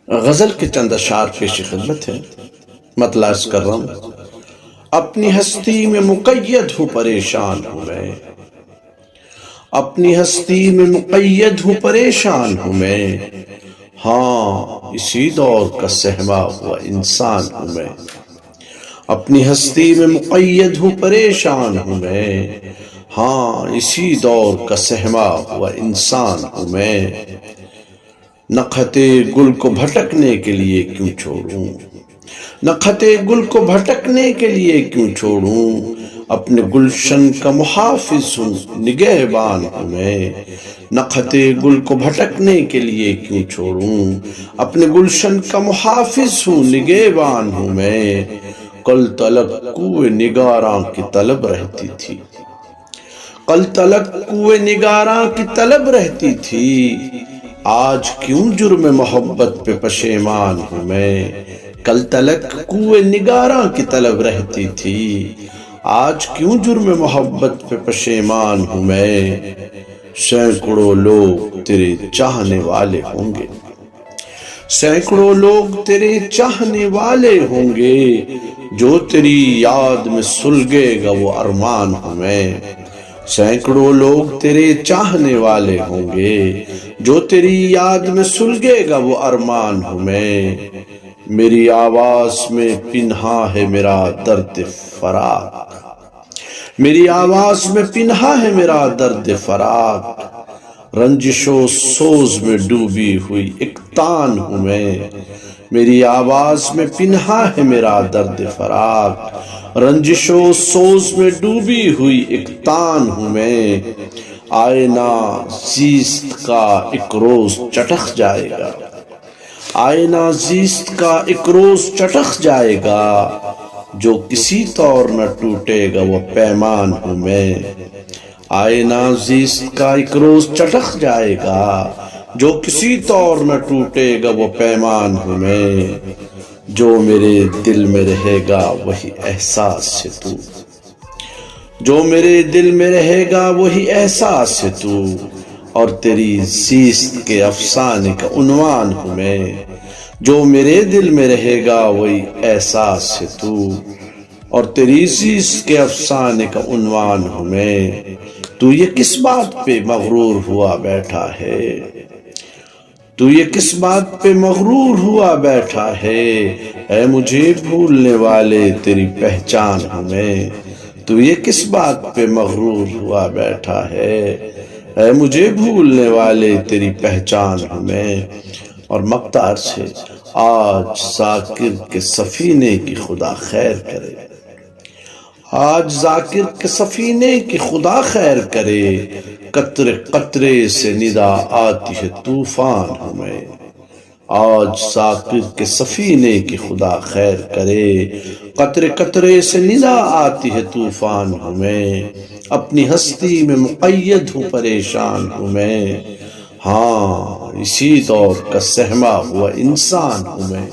غزل کے چند اشعار پیش خدمت ہے، مطلع عرض کر رہا ہوں۔ اپنی ہستی میں مقید ہوں پریشان ہوں میں، اپنی ہستی میں مقید ہوں پریشان ہوں میں، ہاں اسی دور کا سہما ہوا انسان ہوں میں۔ اپنی ہستی میں مقید ہوں پریشان ہوں میں، ہاں اسی دور کا سہما ہوا انسان ہوں میں۔ نہ خطِ گل کو بھٹکنے کے لیے کیوں چھوڑوں، نہ خطِ گل کو بھٹکنے کے لیے کیوں چھوڑوں، اپنے گلشن کا محافظ ہوں نگہبان ہوں میں۔ نہ خطِ گل کو بھٹکنے کے لیے کیوں چھوڑوں، اپنے گلشن کا محافظ ہوں نگہبان ہوں میں۔ کل تلک کوہ نگاراں کی طلب رہتی تھی، کل تلک کوہ نگاراں کی طلب رہتی تھی، آج کیوں جرم محبت پہ پشیمان ہوں میں۔ کل تلک کوہ نگاراں کی طلب رہتی تھی، آج کیوں جرم محبت پہ پشیمان ہوں میں۔ سینکڑوں لوگ تیرے چاہنے والے ہوں گے، سینکڑوں لوگ تیرے چاہنے والے ہوں گے، جو تیری یاد میں سلگے گا وہ ارمان ہوں میں۔ سینکڑوں لوگ تیرے چاہنے والے ہوں گے، جو تیری یاد میں سلگے گا وہ ارمان ہوں میں۔ میری آواز میں پنہاں ہے میرا درد فراق، میری آواز میں پنہاں ہے میرا درد فراق، رنجش و سوز میں ڈوبی ہوئی ایک تان ہوں میں۔ میری آواز میں پنہاں ہے میرا درد فراق، رنجش و سوز میں ڈوبی ہوئی ایک تان ہوں میں۔ آئینہ زیست کا ایک روز چٹک جائے گا، آئینہ زیست کا ایک روز چٹک جائے گا، جو کسی طور نہ ٹوٹے گا وہ پیمان ہوں میں۔ آئینہ زیست کا ایک روز چٹک جائے گا، جو کسی طور نہ ٹوٹے گا وہ پیمان ہوں میں۔ جو میرے دل میں رہے گا وہی احساس ہے تو، جو میرے دل میں رہے گا وہی احساس ہے تو، اور تیری زیست کے افسانے کا عنوان ہوں میں۔ جو میرے دل میں رہے گا وہی احساس ہے تو، اور تیری زیست کے افسانے کا عنوان ہوں میں۔ تو یہ کس بات پہ مغرور ہوا بیٹھا ہے، تو یہ کس بات پہ مغرور ہوا بیٹھا ہے، اے مجھے بھولنے والے تیری پہچان ہوں میں۔ تو یہ کس بات پہ مغرور ہوا بیٹھا ہے، اے مجھے بھولنے والے تیری پہچان ہوں میں۔ اور مقطع سے آج ذاکر کے سفینے کی خدا خیر کرے، آج ذاکر کے سفینے کی خدا خیر کرے، قطرے قطرے سے ندا آتی ہے طوفان ہوں میں۔ آج ذاکر کے سفینے کی خدا خیر کرے، قطرے قطرے سے ندا آتی ہے طوفان ہوں میں۔ اپنی ہستی میں مقید ہوں پریشان ہوں میں، ہاں اسی دور کا سہما ہوا انسان ہوں میں۔